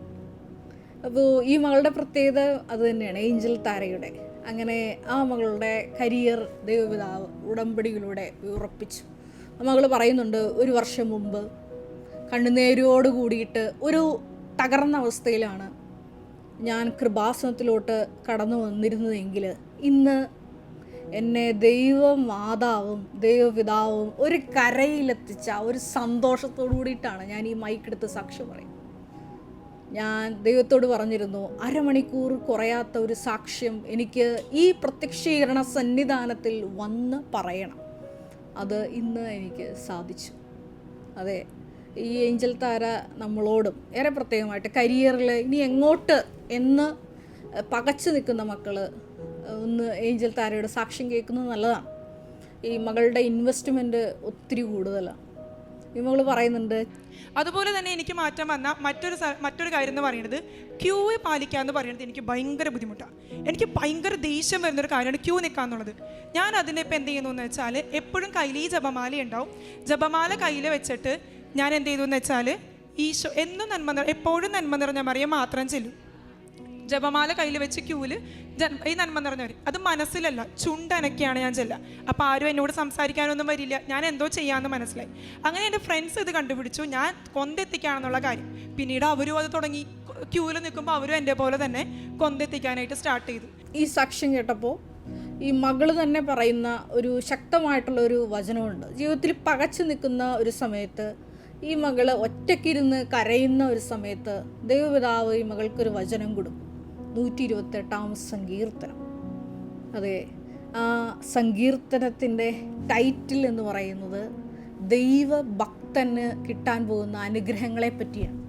അപ്പോൾ ഈ മകളുടെ പ്രത്യേകത അത് തന്നെയാണ്, ഏഞ്ചൽ താരയുടെ. അങ്ങനെ ആ മകളുടെ കരിയർ ദൈവപിതാവ് ഉടമ്പടിയിലൂടെ ഉറപ്പിച്ചു. ആ മകൾ പറയുന്നുണ്ട്, 1 വർഷം മുമ്പ് കണ്ണുനീരോട് കൂടിയിട്ട് ഒരു തകർന്ന അവസ്ഥയിലാണ് ഞാൻ കൃപാസനത്തിലോട്ട് കടന്നു വന്നിരുന്നതെങ്കിൽ ഇന്ന് എന്നെ ദൈവമാതാവും ദൈവപിതാവും ഒരു കരയിലെത്തിച്ച ഒരു സന്തോഷത്തോടു കൂടിയിട്ടാണ് ഞാൻ ഈ മൈക്കെടുത്ത് സാക്ഷ്യം പറയുന്നത്. ഞാൻ ദൈവത്തോട് പറഞ്ഞിരുന്നു, 1/2 മണിക്കൂർ കുറയാത്ത ഒരു സാക്ഷ്യം എനിക്ക് ഈ പ്രത്യക്ഷീകരണ സന്നിധാനത്തിൽ വന്ന് പറയണം. അത് ഇന്ന് എനിക്ക് സാധിച്ചു. അതെ, ഈ ഏഞ്ചൽ താര നമ്മളോടും ഏറെ പ്രത്യേകമായിട്ട് കരിയറിൽ ഇനി എങ്ങോട്ട് എന്ന് പകച്ചു നിൽക്കുന്ന മക്കൾ ഒന്ന് ഏഞ്ചൽ താരയുടെ സാക്ഷ്യം കേൾക്കുന്നത് നല്ലതാണ്. ഈ മകളുടെ ഇൻവെസ്റ്റ്മെൻറ്റ് ഒത്തിരി കൂടുതലാണ്. ഈ മകൾ പറയുന്നുണ്ട്. അതുപോലെ തന്നെ എനിക്ക് മാറ്റം വന്ന മറ്റൊരു കാര്യം എന്ന് പറയുന്നത്, ക്യൂ പാലിക്കുക എന്ന് പറയുന്നത് എനിക്ക് ഭയങ്കര ബുദ്ധിമുട്ടാണ്. എനിക്ക് ഭയങ്കര ദേഷ്യം വരുന്നൊരു കാര്യമാണ് ക്യൂ നിൽക്കുക എന്നുള്ളത്. ഞാൻ അതിനിപ്പോൾ എന്ത് ചെയ്യുന്നു എന്ന് വെച്ചാൽ, എപ്പോഴും കയ്യിൽ ഈ ജപമാല ഉണ്ടാവും. ജപമാല കയ്യിൽ വെച്ചിട്ട് ഞാൻ എന്ത് ചെയ്തു എന്ന് വെച്ചാൽ, ഈശോ എന്നും എപ്പോഴും നന്മ നിറഞ്ഞ മറിയം മാത്രം ചെല്ലും. ജപമാല കയ്യിൽ വെച്ച് ക്യൂവിൽ ഈ നന്മ നിറഞ്ഞവർ, അത് മനസ്സിലല്ല ചുണ്ടനക്കെയാണ് ഞാൻ ചെല്ലുക. അപ്പോൾ ആരും എന്നോട് സംസാരിക്കാനൊന്നും വരില്ല, ഞാൻ എന്തോ ചെയ്യാമെന്ന് മനസ്സിലായി. അങ്ങനെ എൻ്റെ ഫ്രണ്ട്സ് ഇത് കണ്ടുപിടിച്ചു ഞാൻ കൊന്തെത്തിക്കുകയാണെന്നുള്ള കാര്യം. പിന്നീട് അവരും അത് തുടങ്ങി, ക്യൂവിൽ നിൽക്കുമ്പോൾ അവരും എൻ്റെ പോലെ തന്നെ കൊന്തെത്തിക്കാനായിട്ട് സ്റ്റാർട്ട് ചെയ്തു. ഈ സാക്ഷ്യം കേട്ടപ്പോൾ ഈ മകള് തന്നെ പറയുന്ന ഒരു ശക്തമായിട്ടുള്ള ഒരു വചനമുണ്ട്. ജീവിതത്തിൽ പകച്ചു നിൽക്കുന്ന ഒരു സമയത്ത് ഈ മകള് ഒറ്റയ്ക്കിരുന്ന് കരയുന്ന ഒരു സമയത്ത് ദൈവപിതാവ് ഈ മകൾക്കൊരു വചനം കൊടുക്കും. 128-ാം സങ്കീർത്തനം. അതെ, ആ സങ്കീർത്തനത്തിൻ്റെ ടൈറ്റിൽ എന്ന് പറയുന്നത് ദൈവഭക്തന് കിട്ടാൻ പോകുന്ന അനുഗ്രഹങ്ങളെ പറ്റിയാണ്.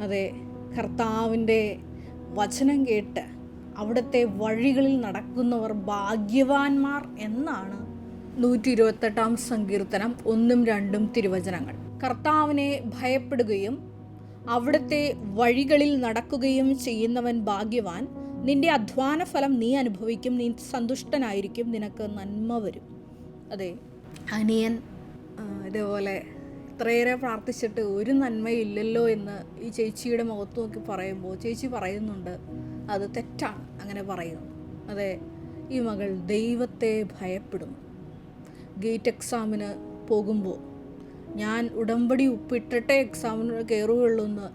അതെ, കർത്താവിൻ്റെ വചനം കേട്ട് അവിടുത്തെ വഴികളിൽ നടക്കുന്നവർ ഭാഗ്യവാന്മാർ എന്നാണ് 128-ാം സങ്കീർത്തനം 1-2 തിരുവചനങ്ങൾ. കർത്താവിനെ ഭയപ്പെടുകയും അവിടുത്തെ വഴികളിൽ നടക്കുകയും ചെയ്യുന്നവൻ ഭാഗ്യവാൻ. നിന്റെ അധ്വാന ഫലം നീ അനുഭവിക്കും, നീ സന്തുഷ്ടനായിരിക്കും, നിനക്ക് നന്മ വരും. അതെ, അനിയൻ ഇതേപോലെ ഇത്രയേറെ പ്രാർത്ഥിച്ചിട്ട് ഒരു നന്മയില്ലല്ലോ എന്ന് ഈ ചേച്ചിയുടെ മുഖത്ത് നോക്കി പറയുമ്പോൾ ചേച്ചി പറയുന്നുണ്ട്, അത് തെറ്റാണ് അങ്ങനെ പറയുന്നത്. അതെ, ഈ മകൾ ദൈവത്തെ ഭയപ്പെടുന്നു. ഗേറ്റ് എക്സാമിന് പോകുമ്പോൾ ഞാൻ ഉടമ്പടി ഉപ്പിട്ടിട്ടേ എക്സാമിന് കയറുകയുള്ളൂ എന്ന്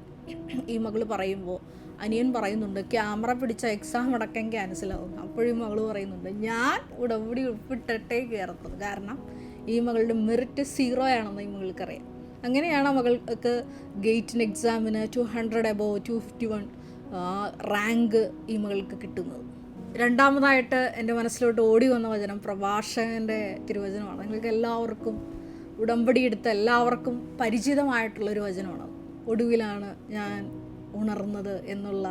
ഈ മകൾ പറയുമ്പോൾ അനിയൻ പറയുന്നുണ്ട് ക്യാമറ പിടിച്ച എക്സാം അടക്കം ക്യാൻസലാവും. അപ്പോഴും മകൾ പറയുന്നുണ്ട് ഞാൻ ഉടമ്പടി ഉൾപ്പെട്ടിട്ടേ കയറത്തുള്ളൂ, കാരണം ഈ മകളുടെ മെറിറ്റ് 0 ആണെന്ന് ഈ മകൾക്കറിയാം. അങ്ങനെയാണ് ആ മകൾക്ക് ഗേറ്റിന് എക്സാമിന് 200 above 251 റാങ്ക് ഈ മകൾക്ക് കിട്ടുന്നത്. രണ്ടാമതായിട്ട് എൻ്റെ മനസ്സിലോട്ട് ഓടി വന്ന വചനം പ്രഭാഷകൻ്റെ തിരുവചനമാണ്. നിങ്ങൾക്ക് എല്ലാവർക്കും ഉടമ്പടി എടുത്ത എല്ലാവർക്കും പരിചിതമായിട്ടുള്ളൊരു വചനമാണ്. ഒടുവിലാണ് ഞാൻ ഉണർന്നത് എന്നുള്ള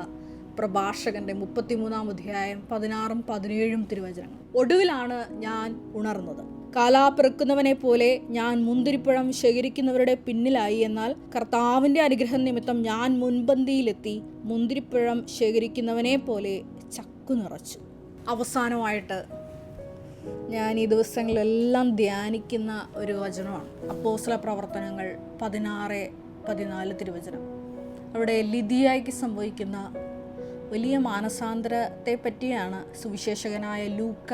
പ്രഭാഷകൻ്റെ 33-ാം അധ്യായം 16-ഉം 17-ഉം തിരുവചനങ്ങൾ. ഒടുവിലാണ് ഞാൻ ഉണർന്നത്. കാലാപിറക്കുന്നവനെ പോലെ ഞാൻ മുന്തിരിപ്പഴം ശേഖരിക്കുന്നവരുടെ പിന്നിലായി, എന്നാൽ കർത്താവിൻ്റെ അനുഗ്രഹം നിമിത്തം ഞാൻ മുൻപന്തിയിലെത്തി മുന്തിരിപ്പഴം ശേഖരിക്കുന്നവനെ പോലെ ചക്കു നിറച്ചു. അവസാനമായിട്ട് ഞാൻ ഈ ദിവസങ്ങളിലെല്ലാം ധ്യാനിക്കുന്ന ഒരു വചനമാണ് അപ്പോസ്തല പ്രവർത്തനങ്ങൾ 16-14 തിരുവചനം. അവിടെ ലിദിയായ്ക്ക് സംഭവിക്കുന്ന വലിയ മാനസാന്തരത്തെ പറ്റിയാണ് സുവിശേഷകനായ ലൂക്ക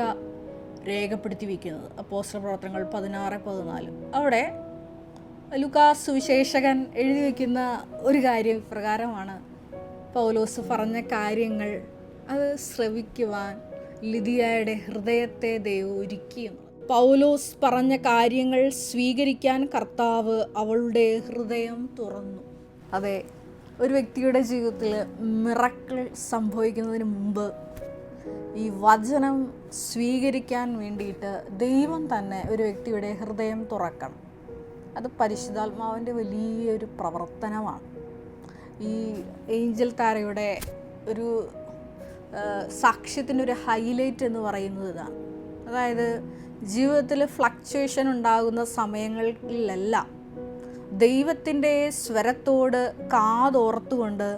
രേഖപ്പെടുത്തി വയ്ക്കുന്നത്. അപ്പോസ്തല പ്രവർത്തനങ്ങൾ 16-14. അവിടെ ലൂക്കാ സുവിശേഷകൻ എഴുതി വയ്ക്കുന്ന ഒരു കാര്യം ഇപ്രകാരമാണ്: പൗലോസ് പറഞ്ഞ കാര്യങ്ങൾ അത് ശ്രവിക്കുവാൻ ലിദിയയുടെ ഹൃദയത്തെ ദൈവം ഒരുക്കിയെന്ന്. പൗലോസ് പറഞ്ഞ കാര്യങ്ങൾ സ്വീകരിക്കാൻ കർത്താവ് അവളുടെ ഹൃദയം തുറന്നു. അതെ, ഒരു വ്യക്തിയുടെ ജീവിതത്തിൽ മിറക്കിൾ സംഭവിക്കുന്നതിന് മുമ്പ് ഈ വചനം സ്വീകരിക്കാൻ വേണ്ടിയിട്ട് ദൈവം തന്നെ ഒരു വ്യക്തിയുടെ ഹൃദയം തുറക്കണം. അത് പരിശുദ്ധാത്മാവിൻ്റെ വലിയൊരു പ്രവർത്തനമാണ്. ഈ ഏഞ്ചൽ താരയുടെ ഒരു സാക്ഷ്യത്തിൻ്റെ ഒരു ഹൈലൈറ്റ് എന്ന് പറയുന്നത് ഇതാണ്. അതായത് ജീവിതത്തിൽ ഫ്ലക്ച്വേഷൻ ഉണ്ടാകുന്ന സമയങ്ങളിലെല്ലാം ദൈവത്തിൻ്റെ സ്വരത്തോട് കാതോർത്തുകൊണ്ട്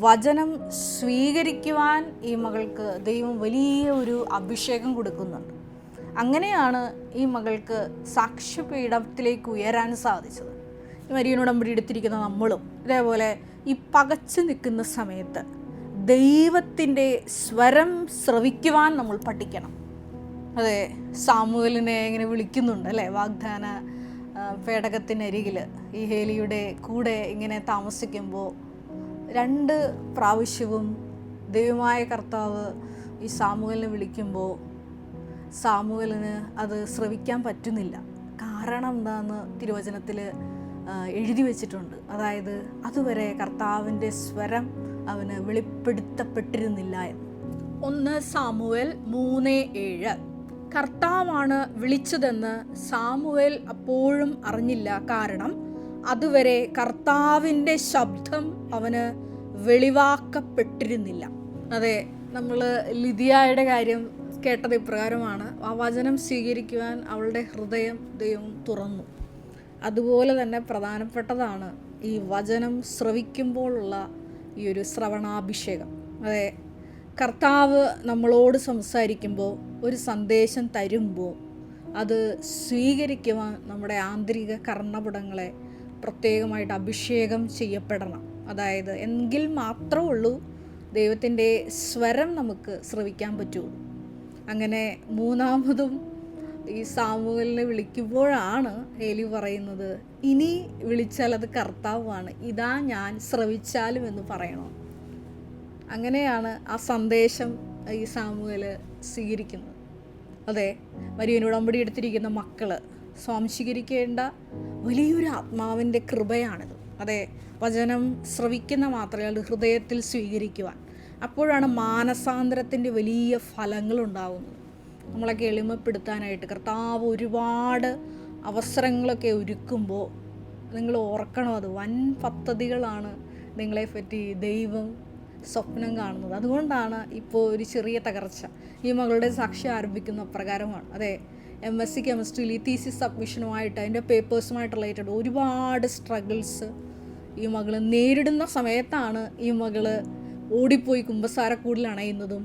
വചനം സ്വീകരിക്കുവാൻ ഈ മകൾക്ക് ദൈവം വലിയ ഒരു അഭിഷേകം കൊടുക്കുന്നുണ്ട്. അങ്ങനെയാണ് ഈ മകൾക്ക് സാക്ഷ്യപീഠത്തിലേക്ക് ഉയരാൻ സാധിച്ചത്. ഈ മരിയനുടമ്പടി എടുത്തിരിക്കുന്ന നമ്മളും ഇതേപോലെ ഈ പകച്ചു നിൽക്കുന്ന സമയത്ത് ദൈവത്തിൻ്റെ സ്വരം ശ്രവിക്കുവാൻ നമ്മൾ പഠിക്കണം. അതെ, സാമുവേലിനെ ഇങ്ങനെ വിളിക്കുന്നുണ്ട് അല്ലേ, വാഗ്ദാന പേടകത്തിനരികിൽ ഈ ഹേലിയുടെ കൂടെ ഇങ്ങനെ താമസിക്കുമ്പോൾ 2 പ്രാവശ്യവും ദൈവമായ കർത്താവ് ഈ സാമുവേലിനെ വിളിക്കുമ്പോൾ സാമുവേലിന് അത് ശ്രവിക്കാൻ പറ്റുന്നില്ല. കാരണം എന്താണെന്ന് തിരുവചനത്തിൽ എഴുതി വച്ചിട്ടുണ്ട്. അതായത് അതുവരെ കർത്താവിൻ്റെ സ്വരം അവന് വെളിപ്പെടുത്തപ്പെട്ടിരുന്നില്ല എന്ന്. 1 സാമുവേൽ 3:7. കർത്താവാണ് വിളിച്ചതെന്ന് സാമുവേൽ അപ്പോഴും അറിഞ്ഞില്ല, കാരണം അതുവരെ കർത്താവിൻ്റെ ശബ്ദം അവന് വെളിവാക്കപ്പെട്ടിരുന്നില്ല. അതെ, നമ്മൾ ലിദിയയുടെ കാര്യം കേട്ടത് ഇപ്രകാരമാണ്. ആ വചനം സ്വീകരിക്കുവാൻ അവളുടെ ഹൃദയം ദൈവം തുറന്നു. അതുപോലെ തന്നെ പ്രധാനപ്പെട്ടതാണ് ഈ വചനം ശ്രവിക്കുമ്പോഴുള്ള ഈ ഒരു ശ്രവണാഭിഷേകം. അതെ, കർത്താവ് നമ്മളോട് സംസാരിക്കുമ്പോൾ, ഒരു സന്ദേശം തരുമ്പോൾ അത് സ്വീകരിക്കുവാൻ നമ്മുടെ ആന്തരിക കർണപുടങ്ങളെ പ്രത്യേകമായിട്ട് അഭിഷേകം ചെയ്യപ്പെടണം. അതായത് എങ്കിൽ മാത്രമേ ഉള്ളൂ ദൈവത്തിൻ്റെ സ്വരം നമുക്ക് ശ്രവിക്കാൻ പറ്റുള്ളൂ. അങ്ങനെ 3ാമതും ഈ സാമുവേലിനെ വിളിക്കുമ്പോഴാണ് ഏലി പറയുന്നത്, ഇനി വിളിച്ചാൽ അത് കർത്താവാണ്, ഇതാ ഞാൻ ശ്രവിച്ചാലും എന്ന് പറയണം. അങ്ങനെയാണ് ആ സന്ദേശം ഈ സാമുവേൽ സ്വീകരിക്കുന്നത്. അതെ, മരിയനുടമ്പടി എടുത്തിരിക്കുന്ന മക്കൾ സ്വാംശീകരിക്കേണ്ട വലിയൊരു ആത്മാവിൻ്റെ കൃപയാണിത്. അതെ, വചനം ശ്രവിക്കുന്ന മാത്രമേ അത് ഹൃദയത്തിൽ സ്വീകരിക്കുവാൻ. അപ്പോഴാണ് മാനസാന്തരത്തിൻ്റെ വലിയ ഫലങ്ങളുണ്ടാകുന്നത്. നമ്മളൊക്കെ എളിമപ്പെടുത്താനായിട്ട് കർത്താവ് ഒരുപാട് അവസരങ്ങളൊക്കെ ഒരുക്കുമ്പോൾ നിങ്ങൾ ഓർക്കണം, അത് വൻ പദ്ധതികളാണ് നിങ്ങളെ പറ്റി ദൈവം സ്വപ്നം കാണുന്നത്. അതുകൊണ്ടാണ് ഇപ്പോൾ ഒരു ചെറിയ തകർച്ച. ഈ മകളുടെ സാക്ഷ്യം ആരംഭിക്കുന്ന പ്രകാരമാണ്. അതെ, MSc കെമിസ്ട്രിയിൽ ഈ തീസിസ് സബ്മിഷനുമായിട്ട് അതിൻ്റെ പേപ്പേഴ്സുമായിട്ട് റിലേറ്റഡ് ഒരുപാട് സ്ട്രഗിൾസ് ഈ മകൾ നേരിടുന്ന സമയത്താണ് ഈ മകൾ ഓടിപ്പോയി കുമ്പസാരക്കൂടിൽ അണയുന്നതും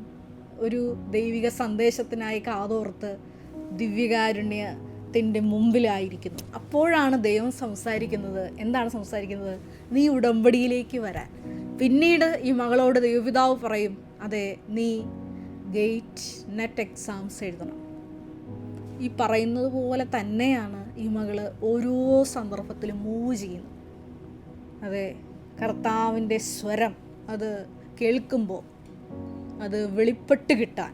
ഒരു ദൈവിക സന്ദേശത്തിനായി കാതോർത്ത് ദിവ്യകാരുണ്യത്തിൻ്റെ മുമ്പിലായിരിക്കുന്നു. അപ്പോഴാണ് ദൈവം സംസാരിക്കുന്നത്. എന്താണ് സംസാരിക്കുന്നത്? നീ ഉടമ്പടിയിലേക്ക് വരാൻ. പിന്നീട് ഈ മകളോട് ദൈവപിതാവ് പറയും, അതെ, നീ ഗേറ്റ് നെറ്റ് എക്സാംസ് എഴുതണം. ഈ പറയുന്നത് പോലെ തന്നെയാണ് ഈ മകൾ ഓരോ സന്ദർഭത്തിലും മൂവ് ചെയ്യുന്നത്. അതെ, കർത്താവിൻ്റെ സ്വരം അത് കേൾക്കുമ്പോൾ അത് വെളിപ്പെട്ട് കിട്ടാൻ,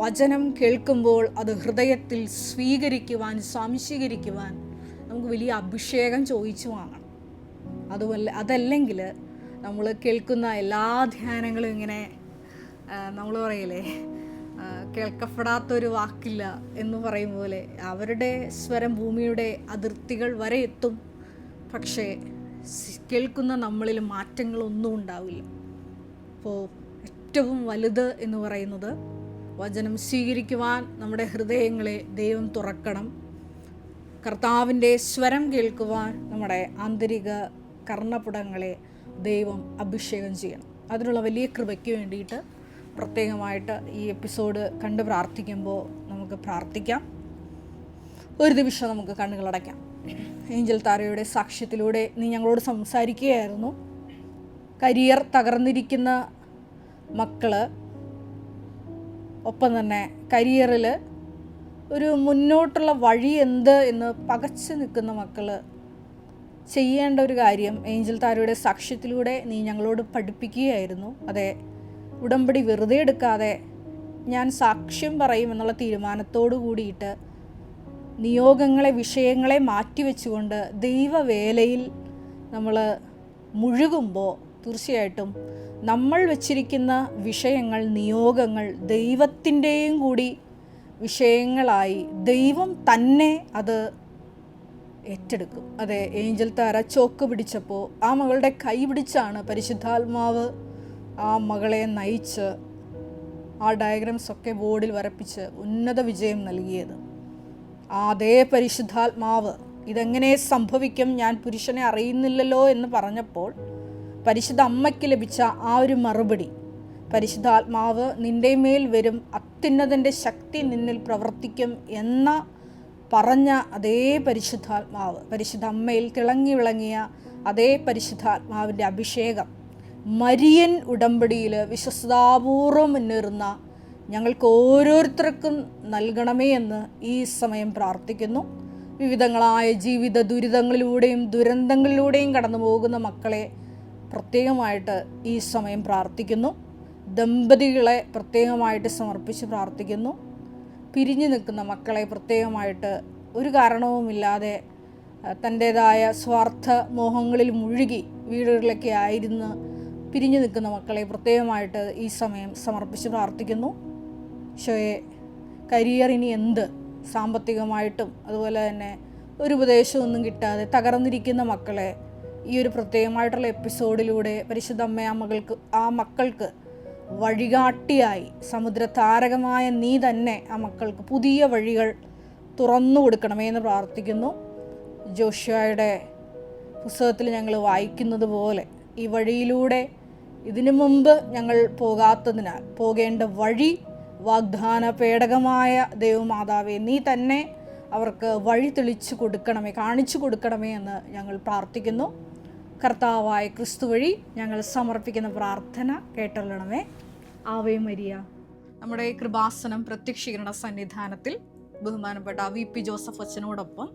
വചനം കേൾക്കുമ്പോൾ അത് ഹൃദയത്തിൽ സ്വീകരിക്കുവാൻ, സ്വാംശീകരിക്കുവാൻ നമുക്ക് വലിയ അഭിഷേകം ചോദിച്ചു വാങ്ങണം. അതല്ലെങ്കിൽ നമ്മൾ കേൾക്കുന്ന എല്ലാ ധ്യാനങ്ങളും ഇങ്ങനെ നമ്മൾ പറയില്ലേ, കേൾക്കപ്പെടാത്തൊരു വാക്കില്ല എന്ന് പറയും പോലെ അവരുടെ സ്വരം ഭൂമിയുടെ അതിർത്തികൾ വരെ എത്തും. പക്ഷേ കേൾക്കുന്ന നമ്മളിൽ മാറ്റങ്ങളൊന്നും ഉണ്ടാവില്ല. അപ്പോൾ ഏറ്റവും വലുത് എന്ന് പറയുന്നത് വചനം സ്വീകരിക്കുവാൻ നമ്മുടെ ഹൃദയങ്ങളെ ദൈവം തുറക്കണം. കർത്താവിൻ്റെ സ്വരം കേൾക്കുവാൻ നമ്മുടെ ആന്തരിക കർണപുടങ്ങളെ ദൈവം അഭിഷേകം ചെയ്യണം. അതിനുള്ള വലിയ കൃപയ്ക്ക് വേണ്ടിയിട്ട് പ്രത്യേകമായിട്ട് ഈ എപ്പിസോഡ് കണ്ട് പ്രാർത്ഥിക്കുമ്പോൾ നമുക്ക് പ്രാർത്ഥിക്കാം. ഒരു നിമിഷം നമുക്ക് കണ്ണുകളടയ്ക്കാം. ഏഞ്ചൽ താരയുടെ സാക്ഷ്യത്തിലൂടെ നീ ഞങ്ങളോട് സംസാരിക്കുകയായിരുന്നു. കരിയർ തകർന്നിരിക്കുന്ന മക്കള്, ഒപ്പം തന്നെ കരിയറിൽ ഒരു മുന്നോട്ടുള്ള വഴി എന്ത് എന്ന് പകച്ചു നിൽക്കുന്ന മക്കൾ ചെയ്യേണ്ട ഒരു കാര്യം ഏഞ്ചൽ താരയുടെ സാക്ഷ്യത്തിലൂടെ നീ ഞങ്ങളോട് പഠിപ്പിക്കുകയായിരുന്നു. അതെ, ഉടമ്പടി വെറുതെ എടുക്കാതെ ഞാൻ സാക്ഷ്യം പറയും എന്നുള്ള തീരുമാനത്തോടു കൂടിയിട്ട് നിയോഗങ്ങളെ, വിഷയങ്ങളെ മാറ്റിവെച്ചുകൊണ്ട് ദൈവവേലയിൽ നമ്മൾ മുഴുകുമ്പോൾ തീർച്ചയായിട്ടും നമ്മൾ വച്ചിരിക്കുന്ന വിഷയങ്ങൾ, നിയോഗങ്ങൾ ദൈവത്തിൻ്റെയും കൂടി വിഷയങ്ങളായി ദൈവം തന്നെ അത് ഏറ്റെടുക്കും. അതെ, ഏഞ്ചൽ താര ചോക്ക് പിടിച്ചപ്പോൾ ആ മകളുടെ കൈ പിടിച്ചാണ് പരിശുദ്ധാത്മാവ് ആ മകളെ നയിച്ച് ആ ഡയഗ്രാംസ് ഒക്കെ ബോർഡിൽ വരപ്പിച്ച് ഉന്നത വിജയം നൽകിയത്. അതേ പരിശുദ്ധാത്മാവ് ഇതെങ്ങനെ സംഭവിക്കും, ഞാൻ പുരുഷനെ അറിയുന്നില്ലല്ലോ എന്ന് പറഞ്ഞപ്പോൾ പരിശുദ്ധ അമ്മയ്ക്ക് ലഭിച്ച ആ ഒരു മറുപടി, പരിശുദ്ധാത്മാവ് നിൻ്റെ മേൽ വരും, അത്യുന്നതൻ്റെ ശക്തി നിന്നിൽ പ്രവർത്തിക്കും എന്ന പറഞ്ഞ അതേ പരിശുദ്ധാത്മാവ്, പരിശുദ്ധ അമ്മയിൽ തിളങ്ങി വിളങ്ങിയ അതേ പരിശുദ്ധാത്മാവിൻ്റെ അഭിഷേകം മരിയൻ ഉടമ്പടിയിൽ വിശ്വസ്താപൂർവം മുന്നേറുന്ന ഞങ്ങൾക്ക് ഓരോരുത്തർക്കും നൽകണമേ എന്ന് ഈ സമയം പ്രാർത്ഥിക്കുന്നു. വിവിധങ്ങളായ ജീവിത ദുരിതങ്ങളിലൂടെയും ദുരന്തങ്ങളിലൂടെയും കടന്നു പോകുന്ന മക്കളെ പ്രത്യേകമായിട്ട് ഈ സമയം പ്രാർത്ഥിക്കുന്നു. ദമ്പതികളെ പ്രത്യേകമായിട്ട് സമർപ്പിച്ച് പ്രാർത്ഥിക്കുന്നു. പിരിഞ്ഞു നിൽക്കുന്ന മക്കളെ പ്രത്യേകമായിട്ട് ഒരു കാരണവുമില്ലാതെ തൻ്റേതായ സ്വാർത്ഥ മോഹങ്ങളിൽ മുഴുകി വീടുകളിലൊക്കെ ആയിരുന്ന് പിരിഞ്ഞു നിൽക്കുന്ന മക്കളെ പ്രത്യേകമായിട്ട് ഈ സമയം സമർപ്പിച്ച് പ്രാർത്ഥിക്കുന്നു. ഈശോയെ, കരിയറിനി എന്ത്, സാമ്പത്തികമായിട്ടും അതുപോലെ തന്നെ ഒരു ഉപദേശമൊന്നും കിട്ടാതെ തകർന്നിരിക്കുന്ന മക്കളെ ഈ ഒരു പ്രത്യേകമായിട്ടുള്ള എപ്പിസോഡിലൂടെ പരിശുദ്ധ അമ്മ ആ മക്കൾക്ക് വഴികാട്ടിയായി സമുദ്രതാരകമായ നീ തന്നെ ആ മക്കൾക്ക് പുതിയ വഴികൾ തുറന്നു കൊടുക്കണമേ എന്ന് പ്രാർത്ഥിക്കുന്നു. ജോഷ്വായുടെ പുസ്തകത്തിൽ ഞങ്ങൾ വായിക്കുന്നത് പോലെ ഈ വഴിയിലൂടെ ഇതിനു മുമ്പ് ഞങ്ങൾ പോകാത്തതിനാൽ പോകേണ്ട വഴി വാഗ്ദാന പേടകമായ ദൈവമാതാവേ നീ തന്നെ അവർക്ക് വഴി തെളിച്ചു കൊടുക്കണമേ, കാണിച്ചു കൊടുക്കണമേ എന്ന് ഞങ്ങൾ പ്രാർത്ഥിക്കുന്നു. കർത്താവായ ക്രിസ്തു വഴി ഞങ്ങൾ സമർപ്പിക്കുന്ന പ്രാർത്ഥന കേട്ടൊള്ളണമേ. Ave Maria. നമ്മുടെ കൃപാസനം പ്രത്യക്ഷീകരണ സന്നിധാനത്തിൽ ബഹുമാനപ്പെട്ട VP ജോസഫ് അച്ഛനോടൊപ്പം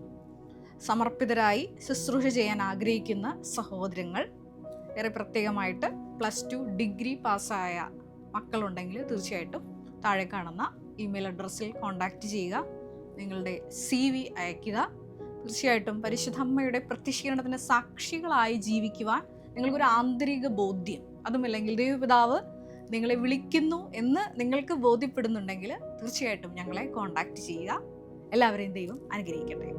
സമർപ്പിതരായി ശുശ്രൂഷ ചെയ്യാൻ ആഗ്രഹിക്കുന്ന സഹോദരങ്ങൾ, ഏറെ പ്രത്യേകമായിട്ട് +2 ഡിഗ്രി പാസ്സായ മക്കളുണ്ടെങ്കിൽ തീർച്ചയായിട്ടും താഴെ കാണുന്ന ഇമെയിൽ അഡ്രസ്സിൽ കോൺടാക്റ്റ് ചെയ്യുക. നിങ്ങളുടെ CV അയയ്ക്കുക. തീർച്ചയായിട്ടും പരിശുദ്ധ അമ്മയുടെ പ്രത്യക്ഷീകരണത്തിന് സാക്ഷികളായി ജീവിക്കുവാൻ നിങ്ങൾക്കൊരു ആന്തരിക ബോധ്യം, അതുമല്ലെങ്കിൽ ദൈവപിതാവ് നിങ്ങളെ വിളിക്കുന്നു എന്ന് നിങ്ങൾക്ക് ബോധ്യപ്പെടുന്നുണ്ടെങ്കിൽ തീർച്ചയായിട്ടും ഞങ്ങളെ കോൺടാക്റ്റ് ചെയ്യുക. എല്ലാവരെയും ദൈവം അനുഗ്രഹിക്കട്ടെ.